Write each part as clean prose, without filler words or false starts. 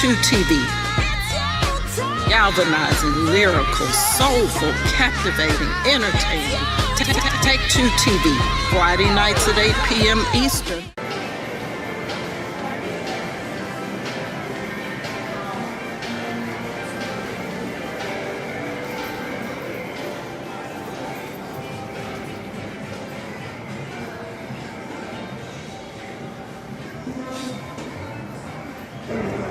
Take2 TV. Galvanizing, lyrical, soulful, captivating, entertaining. Take2 TV. Friday nights at 8 p.m. Eastern.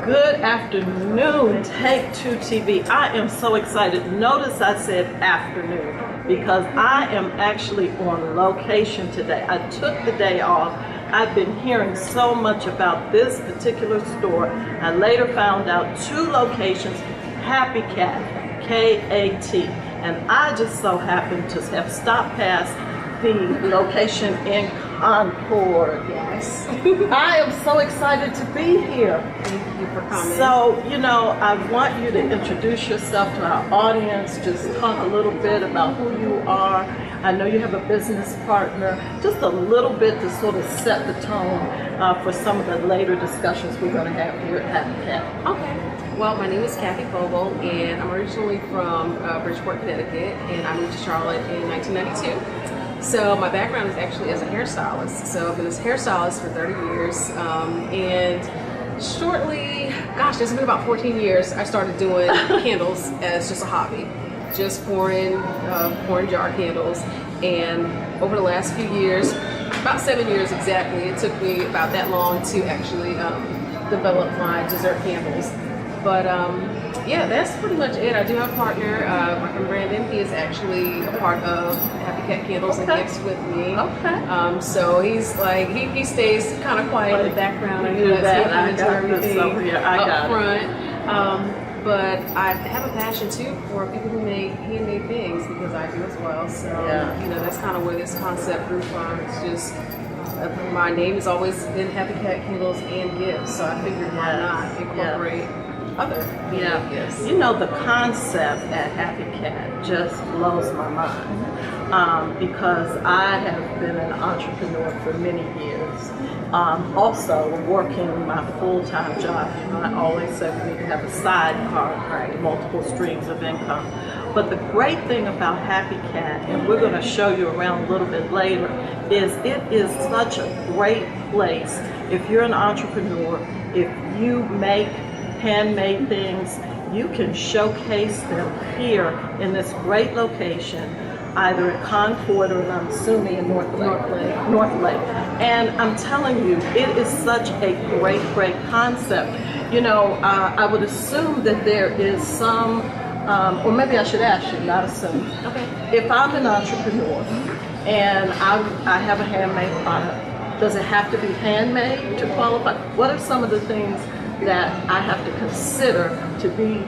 Good afternoon, Take2 TV. I am so excited. Notice I said afternoon because I am actually on location today. I took the day off. I've been hearing so much about this particular store. I later found out 2 locations, Happy Cat, K-A-T. And I just so happened to have stopped past the location in Concord. Yes. I am so excited to be here. Thank you for coming. So, I want you to introduce yourself to our audience. Just talk a little bit about who you are. I know you have a business partner. Just a little bit to sort of set the tone for some of the later discussions we're going to have here at Happy Cat. Okay. Well, my name is Kathy Vogel, and I'm originally from Bridgeport, Connecticut, and I moved to Charlotte in 1992. So my background is actually as a hairstylist. So I've been a hairstylist for 30 years, and shortly, it's been about 14 years, I started doing candles as just a hobby, just pouring jar candles. And over the last few years, about 7 years exactly, it took me about that long to actually develop my dessert candles. But yeah, that's pretty much it. I do have a partner, my friend Brandon. He is actually a part of Happy Cat Candles and Gifts with me. Okay. So he's like, he stays kind of quiet in the background. And he lets me into everything up front. But I have a passion too for people who make handmade things, because I do as well. So that's kind of where this concept grew from. It's just my name has always been Happy Cat Candles and Gifts, so I figured why not incorporate other gifts. The concept at Happy Cat just blows my mind, because I have been an entrepreneur for many years. Also working my full-time job. I always say we need to have a sidecar, multiple streams of income. But the great thing about Happy Cat, and we're going to show you around a little bit later, is it is such a great place if you're an entrepreneur, if you make handmade things, you can showcase them here in this great location, either at Concord or I'm assuming in North Lake. And I'm telling you, it is such a great concept. I would assume that there is some, or maybe I should ask you, not assume. Okay. If I'm an entrepreneur and I have a handmade product, does it have to be handmade to qualify? What are some of the things that I have to consider to be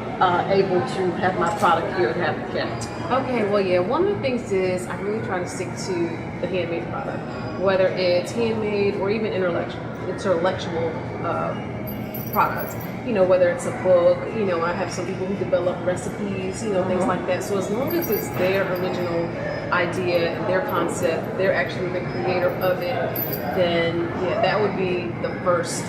able to have my product here at Happy Cat? Okay, well, yeah, one of the things is I really try to stick to the handmade product, whether it's handmade or even intellectual product. Whether it's a book, I have some people who develop recipes, things like that. So as long as it's their original idea and their concept, they're actually the creator of it, then yeah, that would be the first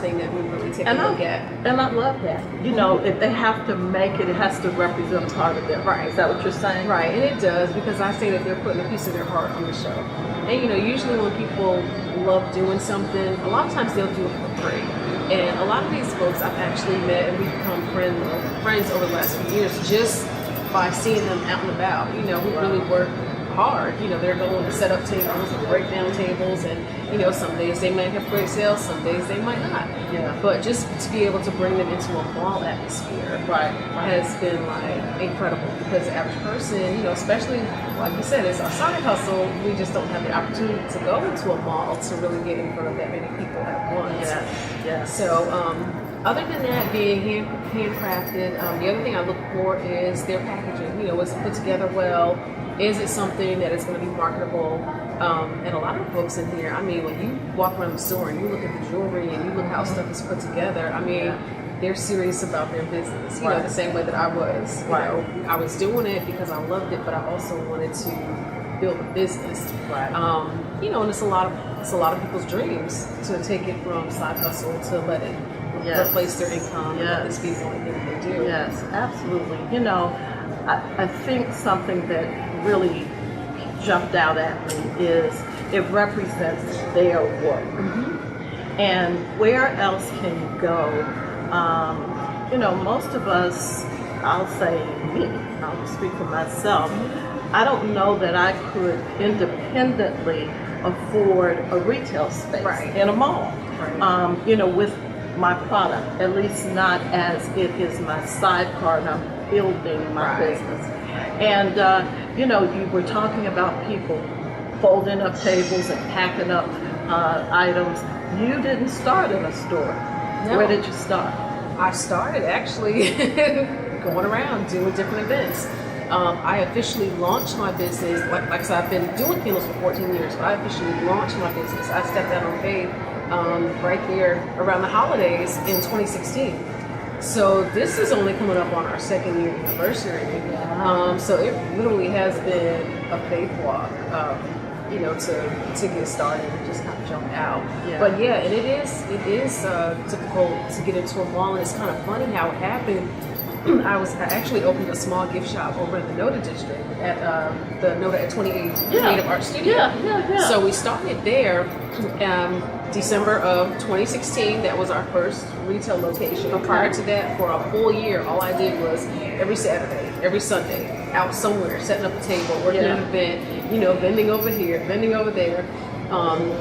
thing that we really take a look at. And I love that. If they have to make it, it has to represent part of them. Right. Is that what you're saying? Right, and it does, because I say that they're putting a piece of their heart on the show. And usually when people love doing something, a lot of times they'll do it for free. And a lot of these folks I've actually met, and we've become friends over the last few years just by seeing them out and about, who really work hard. They're going to set up tables and break down tables, and some days they might have great sales, some days they might not. Yeah. But just to be able to bring them into a mall atmosphere has been like incredible, because the average person, especially like you said, it's our side hustle, we just don't have the opportunity to go into a mall to really get in front of that many people at once. Yes. So other than that being handcrafted, the other thing I look for is their packaging. Was it put together well? Is it something that is going to be marketable? And a lot of folks in here, when you walk around the store and you look at the jewelry and you look how stuff is put together, they're serious about their business, the same way that I was. I was doing it because I loved it, but I also wanted to build a business. Right. And it's a lot of it's a lot of people's dreams to take it from side hustle to let it Yes. replace their income and let Yes. this be the only thing that they do. Yes, absolutely. You know, I think something that really jumped out at me is it represents their work. And where else can you go? You know, most of us, I'll say me, I'll speak for myself, I don't know that I could independently afford a retail space Right. in a mall. Right. You know, with my product, at least not as it is my sidecar and I'm building my Right. business. And, you know, you were talking about people folding up tables and packing up items. You didn't start in a store. No. Where did you start? I started actually going around doing different events. I officially launched my business, like I said, I've been doing candles for 14 years, but I officially launched my business. I stepped out on faith right there around the holidays in 2016. So this is only coming up on our 2nd year anniversary. So it literally has been a faith walk, you know, to get started and just kind of jump out. Yeah. But yeah, and it is difficult to get into a mall, and it's kind of funny how it happened. I actually opened a small gift shop over in the Noda district at the Noda at 28 Creative Art Studio. Yeah. So we started there December of 2016. That was our first retail location. Okay. Prior to that, for a full year, all I did was every Saturday, every Sunday, out somewhere, setting up a table, working Yeah. an event, you know, vending over here, vending over there.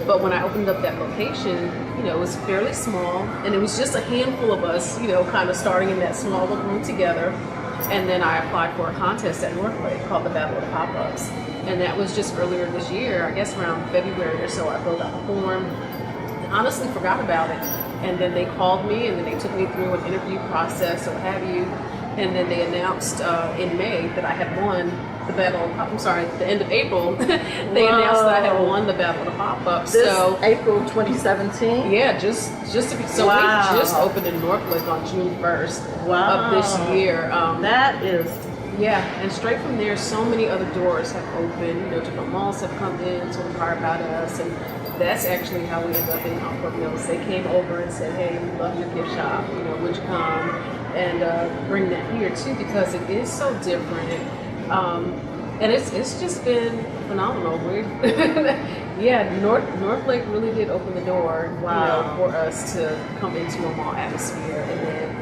But when I opened up that location, you know, it was fairly small, and it was just a handful of us, you know, kind of starting in that small little room together. And then I applied for a contest at Northlake called the Battle of the Pop-Ups. And that was just earlier this year, I guess around February or so. I filled out the form, honestly forgot about it. And then they called me, and then they took me through an interview process or what have you. And then they announced in May that I had won the Battle of the end of April, they announced that I had won the Battle of the Pop-Up. This So April 2017? yeah, just to be, so Wow. we just opened in Northlake on June 1st Wow. of this year. That is, Yeah, and straight from there, so many other doors have opened. You know, different malls have come in to inquire about us, and that's actually how we ended up in Newport Mills. They came over and said, "Hey, we love your gift shop. You know, would you come and bring that here too?" Because it is so different, and it's just been phenomenal. Yeah, Northlake really did open the door, Wow. you know, for us to come into a mall atmosphere, and then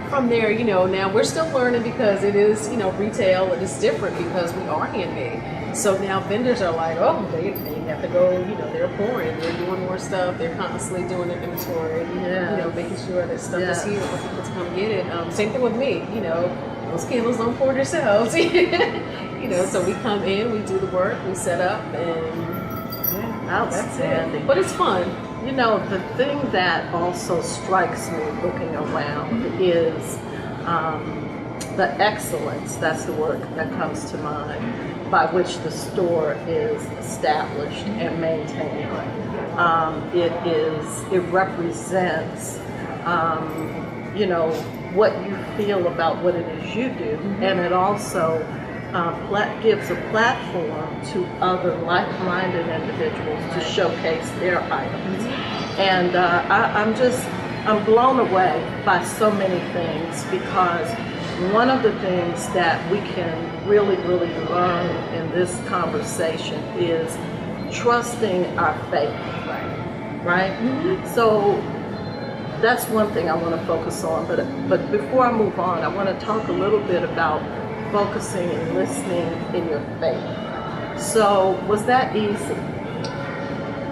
from there, you know, now we're still learning because it is, you know, retail. It is different because we are handmade. So now vendors are like, oh, they have to go, you know, they're pouring, they're doing more stuff, they're constantly doing their inventory, Yes. you know, making sure that stuff Yes. is here for people to come get it. Same thing with me, you know, those candles don't pour themselves, you know, so we come in, we do the work, we set up, and yeah, that's outstanding. it. But it's fun. You know, the thing that also strikes me looking around is the excellence, that's the word that comes to mind, by which the store is established and maintained. It represents, you know, what you feel about what it is you do, and it also gives a platform to other like-minded individuals to showcase their items. And I'm blown away by so many things, because one of the things that we can really, really learn in this conversation is trusting our faith, right? So that's one thing I want to focus on. But before I move on, I want to talk a little bit about focusing and listening in your faith. So was that easy?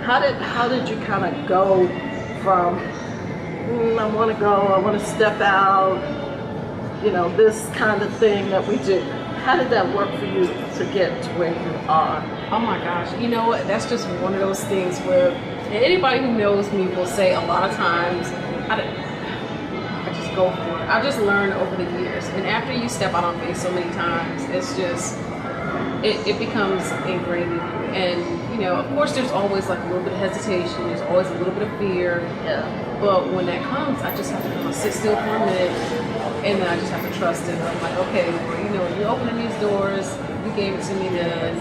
How did you kind of go from I want to step out, you know, this kind of thing that we do? How did that work for you to get to where you are? Oh my gosh, you know what? That's just one of those things where, and anybody who knows me will say a lot of times, I just go for it. I just learned over the years, and after you step out on faith so many times, it's just it becomes ingrained in you. And you know, of course, there's always like a little bit of hesitation. There's always a little bit of fear. Yeah. But when that comes, I just have to kind of sit still for a minute, and then I just have to trust it. I'm like, okay, well, you know, you're opening these doors. You gave it to me then.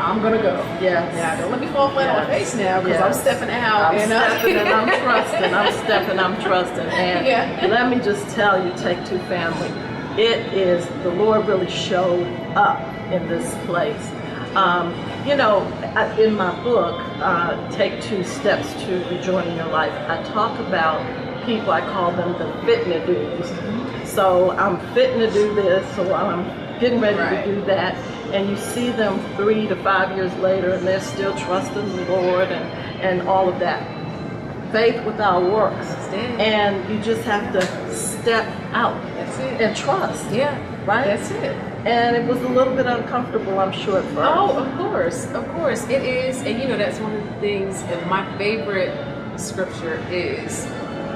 I'm gonna go. Yes. Now don't let me fall flat on my face now because I'm stepping out. I'm stepping and I'm trusting. I'm stepping, I'm trusting. And let me just tell you, Take2 family, it is, the Lord really showed up in this place. You know, in my book, Take2 Steps to Rejoining Your Life, I talk about people, I call them the fitna do's. So I'm fitting to do this, so I'm getting ready to do that. And you see them 3 to 5 years later and they're still trusting the Lord and all of that. Faith without works. And you just have to step out and trust. Yeah. Right? That's it. And it was a little bit uncomfortable, I'm sure, at first. Oh, of course. It is. And you know, that's one of the things, and my favorite scripture is,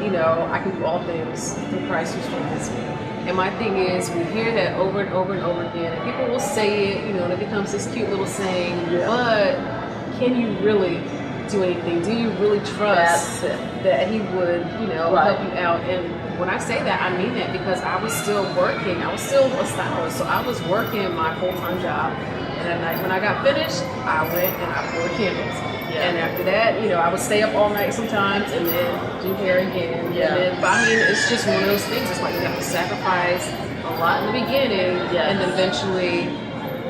you know, I can do all things through Christ who strengthens me. And my thing is, we hear that over and over and over again, and people will say it, you know, and it becomes this cute little saying, but can you really do anything? Do you really trust that he would, you know, help you out? And when I say that, I mean that because I was still working. I was still a stylist, so I was working my full-time job. And at night when I got finished, I went and I poured candles. And after that, you know, I would stay up all night sometimes and then do hair again. And then, but I mean, it's just one of those things. It's like you have to sacrifice a lot in the beginning, and then eventually,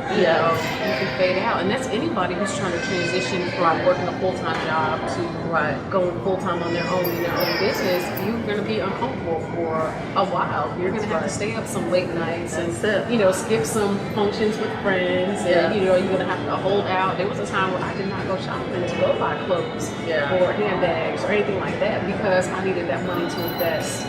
you know, you can fade out. And that's anybody who's trying to transition from working a full-time job to going full-time on their own in their own business. You're going to be uncomfortable for a while. You're going to have to stay up some late nights and, you know, skip some functions with friends. And, you know, you're going to have to hold out. There was a time where I did not go shopping to go buy clothes or handbags or anything like that because I needed that money to invest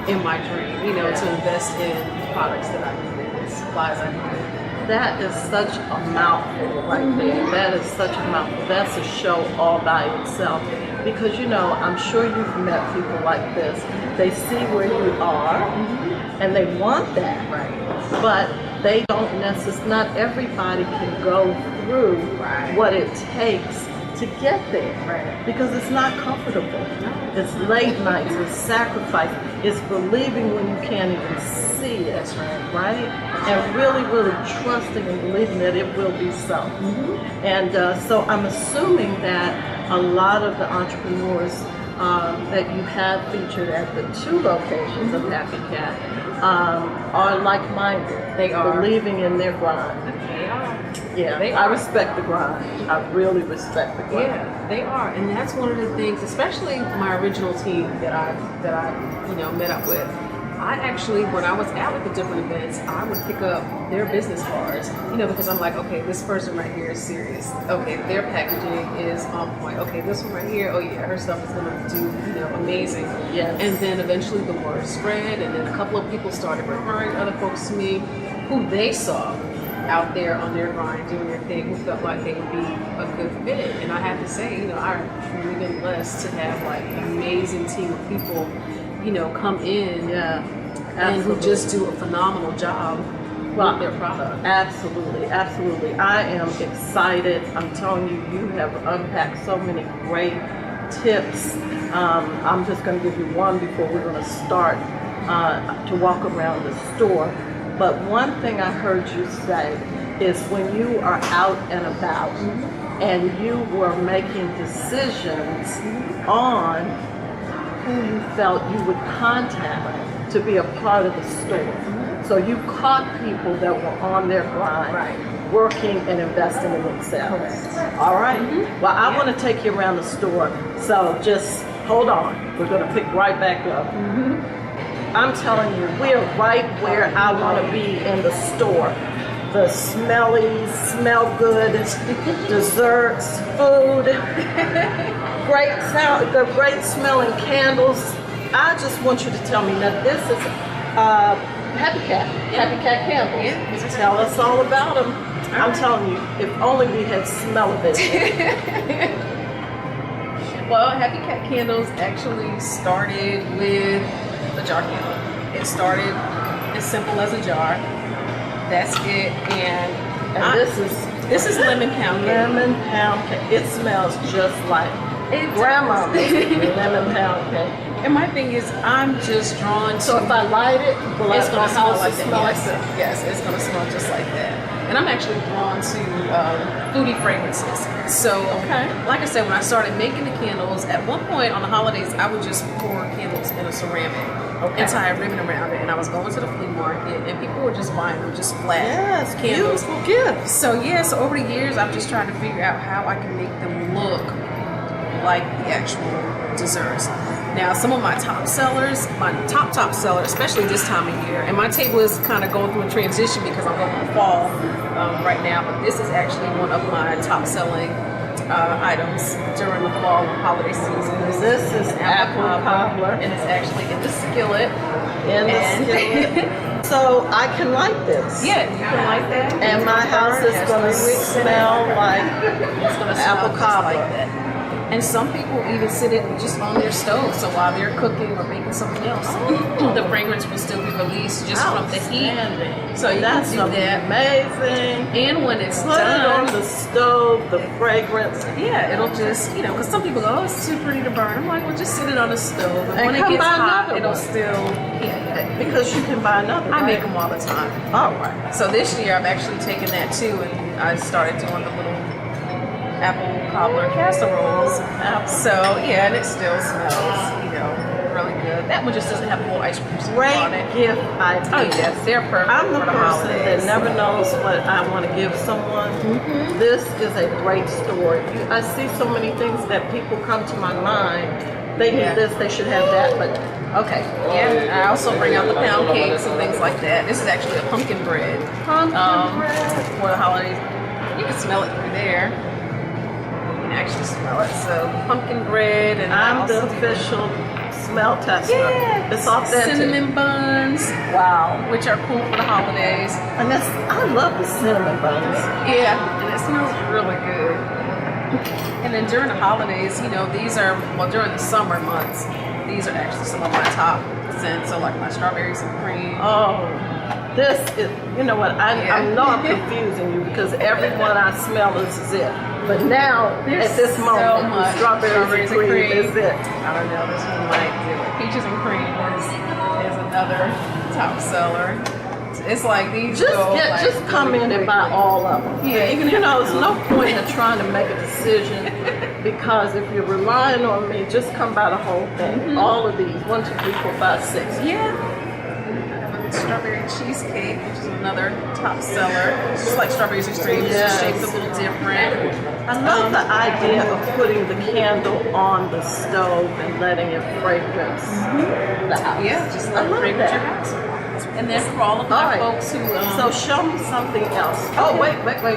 in my dream, you know, to invest in products that I needed and supplies I needed. That is such a mouthful right there. That is such a mouthful. That's a show all by itself. Because, you know, I'm sure you've met people like this. They see where you are and they want that. But they don't necessarily, not everybody can go through what it takes to get there. Because it's not comfortable. It's late nights, it's sacrifice, it's believing when you can't even see it. That's right? And really, really trusting and believing that it will be so. And so I'm assuming that a lot of the entrepreneurs that you have featured at the 2 locations of Happy Cat are like-minded. They are. Believing in their grind. They are. Yeah, I respect the grind. I really respect the grind. Yeah, they are, and that's one of the things, especially my original team that I you know, met up with. I actually, when I was out at the different events, I would pick up their business cards, you know, because I'm like, okay, this person right here is serious. Okay, their packaging is on point. Okay, this one right here, oh yeah, her stuff is gonna do, you know, amazing. Yes. And then eventually the word spread, and then a couple of people started referring other folks to me who they saw out there on their grind doing their thing, who felt like they would be a good fit. And I have to say, you know, I've really been blessed to have like an amazing team of people, you know, come in and who just do a phenomenal job with their product. Absolutely. I am excited. I'm telling you, you have unpacked so many great tips. I'm just going to give you one before we're going to start to walk around the store. But one thing I heard you say is when you are out and about and you were making decisions on who you felt you would contact to be a part of the store. So you caught people that were on their grind, working and investing in themselves. All right? Well, I want to take you around the store, so just hold on. We're going to pick right back up. I'm telling you, we're right where I want to be in the store. The smelly, smell good, desserts, food, great smelling candles. I just want you to tell me, now this is Happy Cat candles. Yeah. Tell us all about them. I'm telling you, if only we had smell of it. Well, Happy Cat candles actually started with a jar candle. It started as simple as a jar. That's it. And this is lemon pound cake. Lemon pound cake. It smells just like grandma's lemon pound cake. And my thing is, I'm just drawn to. So if I light it, will it's my going to smell house like that. smell Yes. like that? Yes, it's going to smell just like that. And I'm actually drawn to foodie fragrances. So, like I said, when I started making the candles, at one point on the holidays, I would just pour candles in a ceramic and tie a ribbon around it. And I was going to the flea market, and people were just buying them just flat candles. Beautiful gifts. So so over the years, I've just tried to figure out how I can make them look like the actual desserts. Now, some of my top sellers, my top seller, especially this time of year, and my table is kind of going through a transition because I'm going to fall right now, but this is actually one of my top selling items during the fall and holiday season. This is apple cobbler. And it's actually in the skillet. Skillet. So I can light this. Yeah, you can light that. And my house is going to smell like it's going to apple cobbler. Like that. And some people even sit it just on their stove, so while they're cooking or making something else, the fragrance will still be released just from the heat. So you can do that. Amazing. And when it's Put done, it on the stove, the fragrance. Yeah, it'll just, because some people go, oh, it's too pretty to burn. I'm like, well, just sit it on the stove. And when it gets hot, it'll one. still, Because you can buy another. I make them all the time. All right. So this year, I've actually taken that too, and I started doing the little apple cobbler casseroles. So and it still smells, really good. That one just doesn't have a little ice cream scoop on it. Gift idea. Oh yes, they're perfect. I'm the for the person holidays. that never knows what I want to give someone. This is a great story. I see so many things that people come to my mind. They need this, they should have that, but okay. Yeah, I also bring out the pound cakes and things like that. This is actually a pumpkin bread. Bread. For the holidays. You can smell it through there. Actually smell it. So pumpkin bread, and I'm the official smell tester. Yeah, it's authentic. Cinnamon buns. Wow, which are cool for the holidays. And I love the cinnamon buns. Yeah, and it smells really good. And then during the holidays, these are during the summer months. These are actually some of my top scents. So like my strawberries and cream. Oh. This is, I know I'm confusing you because everyone I smell is it. But now, at this moment, strawberries and cream is it. I don't know, this one might do it. Peaches and cream is another top seller. It's like these just come in and buy all of them. Yeah, there's no point in trying to make a decision because if you're relying on me, just come buy the whole thing. All of these, 1, 2, 3, 4, 5, 6. Yeah. Strawberry cheesecake, which is another top seller. It's just like strawberries and cream, just shaped a little different. I love the idea of putting the candle on the stove and letting it fragrance the house. Yeah, just let it fragrance your house. And then for all of my folks who... so show me something else. Oh, wait. Well, we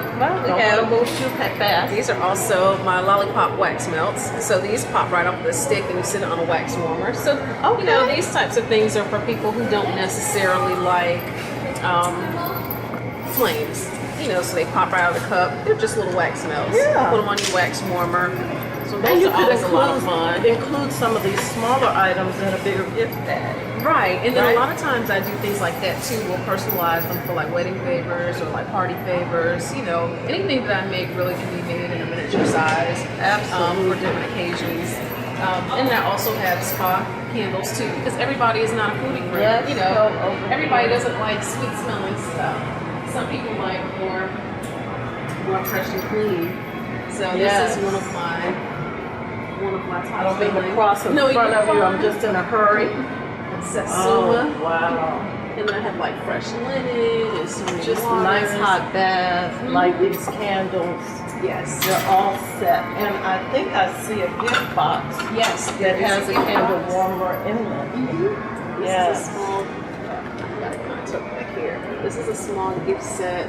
Don't have... move too fast. These are also my lollipop wax melts. So these pop right off the stick and you sit it on a wax warmer. So, these types of things are for people who don't necessarily like flames. So they pop right out of the cup. They're just little wax melts. Yeah. Put them on your wax warmer. So And you those are could always a lot of fun. include some of these smaller items in a bigger gift bag. Right, and then a lot of times I do things like that too. We'll personalize them for like wedding favors or like party favors. Anything that I make really can be made in a miniature size. Absolutely. For different occasions. And I also have spa candles too, because everybody is not a foodie group. Everybody doesn't like sweet smelling stuff. Some people like more fresh and clean. So this is one of my top. I don't mean to selling. cross in front of you. I'm just in a hurry. Satsuma. Oh, wow. And then I have like fresh linen and some Just nice hot bath, like these candles. Yes. They're all set. And I think I see a gift box. Yes. That has a candle warmer in it. This is a small, I got it kind of tucked back here. This is a small gift set.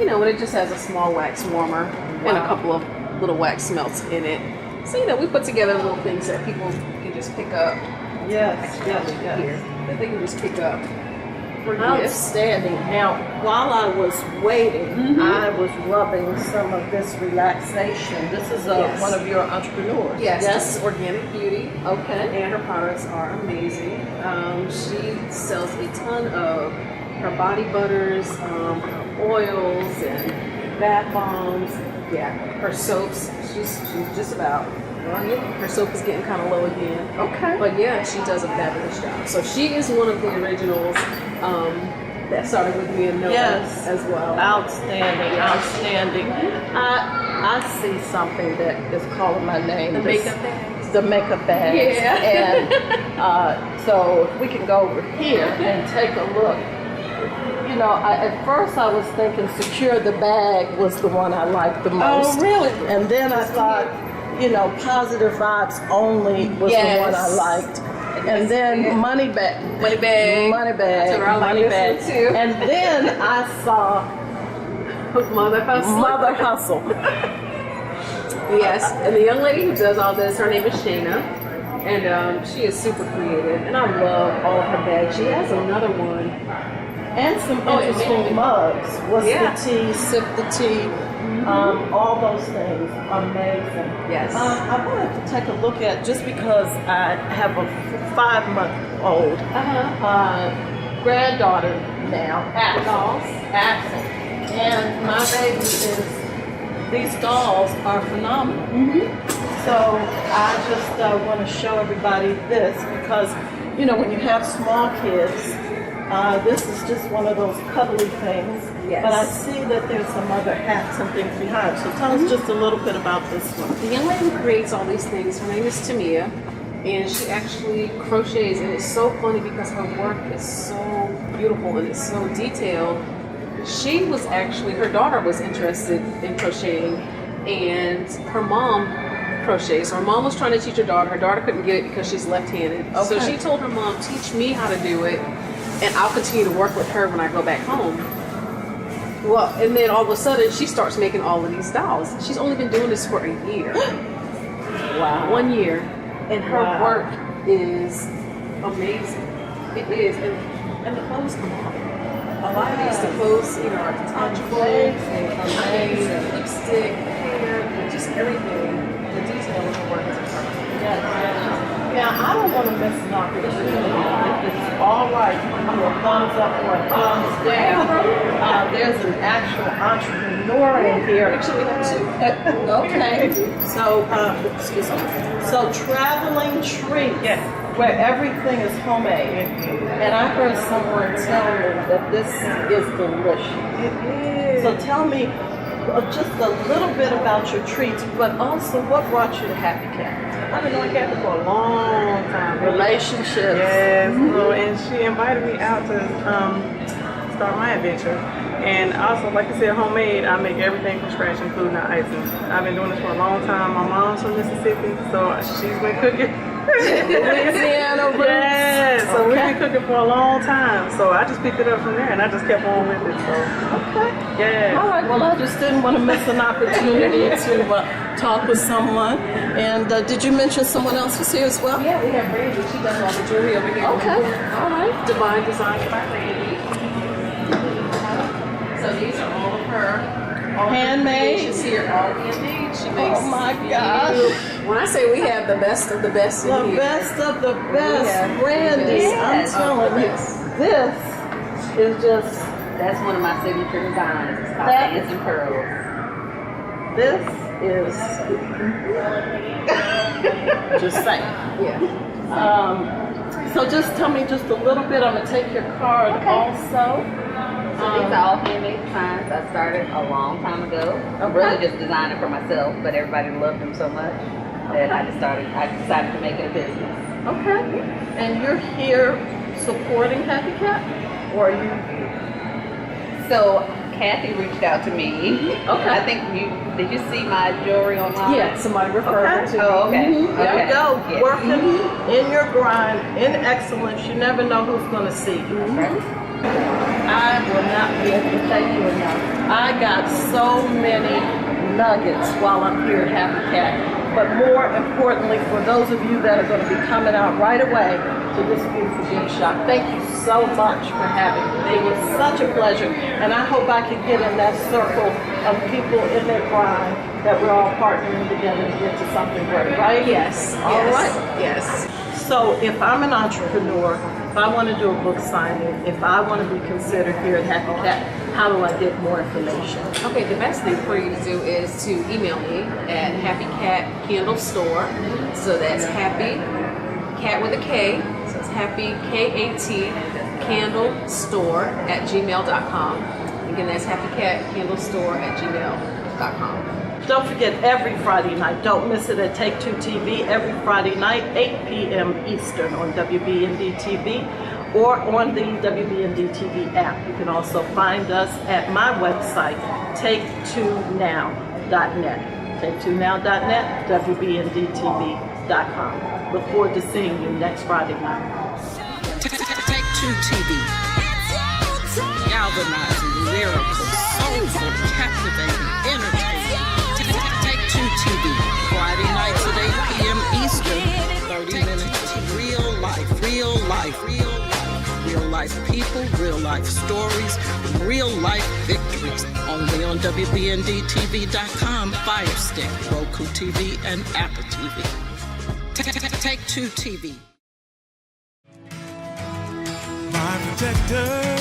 And it just has a small wax warmer and a couple of little wax melts in it. So, we put together little things that people can just pick up. Yes. Here, that they can just pick up for gifts. Outstanding. Now, while I was waiting, I was rubbing some of this relaxation. This is one of your entrepreneurs. Yes, this is Organic Beauty. Okay. And her products are amazing. She sells a ton of her body butters, her oils, and bath bombs. Yeah, her soaps. She's just about Well, yeah, her soap is getting kind of low again. Okay. But yeah, she does a fabulous job. So she is one of the originals that started with me in Nova Yes. as well. Outstanding, outstanding. I see something that is calling my name. The This- makeup bags. The makeup bags. Yeah. And so if we can go over here and take a look. You know, at first I was thinking Secure the Bag was the one I liked the most. Oh, really? And then I thought, you know, Positive Vibes Only was the one I liked. And then Money Bag. Money Bag. Money Bag. That's what I like Money this Bag. one too. And then I saw Mother Hustle. Mother Hustle. Yes, and the young lady who does all this, her name is Shayna, and she is super creative, and I love all of her bags. She has another one. And some interesting mugs. What's Yeah. the tea? Sip the tea. All those things. Amazing. Yes. I wanted to take a look at, just because I have a 5-month-old granddaughter now, Axel. And my baby these dolls are phenomenal. So I just want to show everybody this because, you know, when you have small kids, this is just one of those cuddly things. Yes. But I see that there's some other hats and things behind. So tell us just a little bit about this one. The young lady who creates all these things, her name is Tamia, and she actually crochets, and it's so funny because her work is so beautiful and it's so detailed. She was actually, her daughter was interested in crocheting, and her mom crochets. So her mom was trying to teach her daughter. Her daughter couldn't get it because she's left-handed. So Okay. she told her mom, teach me how to do it, and I'll continue to work with her when I go back home. Well, and then all of a sudden, she starts making all of these dolls. She's only been doing this for a year. Wow. 1 year. And her Wow. work is amazing. It is. And the clothes come off. A lot of these, the clothes, you know, are detachable. Amazing. Lipstick, hair, just everything. The detail of her work is perfect. Now, I don't want to miss an opportunity. If it's all right, I'm a thumbs up or a thumbs down. There's an actual entrepreneur in here. Actually, we have two. Okay. So, excuse me. So, Traveling Treat, where everything is homemade. And I heard someone tell me that this is delicious. It is. So, tell me just a little bit about your treats, but also what brought you to Happy Cat? I've been doing Kathy for a long time. Relationships. Yes. So, and she invited me out to start my adventure. And also, like you said, homemade. I make everything from scratch, including the icing. I've been doing this for a long time. My mom's from Mississippi, so she's been cooking. Louisiana roots. Yes. So we've been cooking for a long time. So I just picked it up from there, and I just kept on with it. So Okay. yeah. All right. Well, I just didn't want to miss an opportunity to talk with someone. And did you mention someone else was here as well? Yeah, we have Randy. She does all the jewelry over here. Okay. All right. Divine Designs by Randy. So these are all of her Handmade? creations here, all handmade. She makes. Oh my gosh. When I say we have the best of the best in The here. best of the best, Yeah. Randy. Yes. I'm telling you, Yes. this is just, That's one of my signature designs. It's called That- Dancing Pearls. this is, just saying. Yeah. So just tell me just a little bit. I'm gonna take your card also. So these are all handmade designs. I started a long time ago. I'm really just designing for myself, but everybody loved them so much that I decided to make it a business. Okay. And you're here supporting Happy Cat? Or are you? So Kathy reached out to me. Okay. I think did you see my jewelry online? Yeah, somebody referred her to Oh, okay. There Okay. you go. Yeah. Working in your grind, in excellence. You never know who's going to see you. Right. I will not be able to thank you enough. I got so many nuggets while I'm here at Happy Cat. But more importantly, for those of you that are going to be coming out right away to this beautiful gift shop, thank you so much for having me. It was such a pleasure. And I hope I can get in that circle of people in their grind that we're all partnering together to get to something great, right? Yes. All yes, right. Yes. So if I'm an entrepreneur, if I want to do a book signing, if I want to be considered here at Happy Cat, how do I get more information? Okay, the best thing for you to do is to email me at Happy Cat Candle Store. So that's Happy Cat with a K. So it's Happy KAT Candle Store at gmail.com. Again, that's Happy Cat Candle Store at gmail.com. Don't forget, every Friday night, don't miss it at Take2 TV, every Friday night, 8 p.m. Eastern on WBND TV or on the WBND TV app. You can also find us at my website, take2now.net. Take2now.net, WBNDTV.com. Look forward to seeing you next Friday night. Take2 TV. Galvanizing, lyrical, soulful, captivating, entertaining. Take2 TV. Friday nights at 8 p.m. Eastern. 30 minutes of real life, real life, real life. Real life people, real life stories, real life victories. Only on WBNDTV.com, Fire Stick, Roku TV, and Apple TV. Take2 TV. My protector.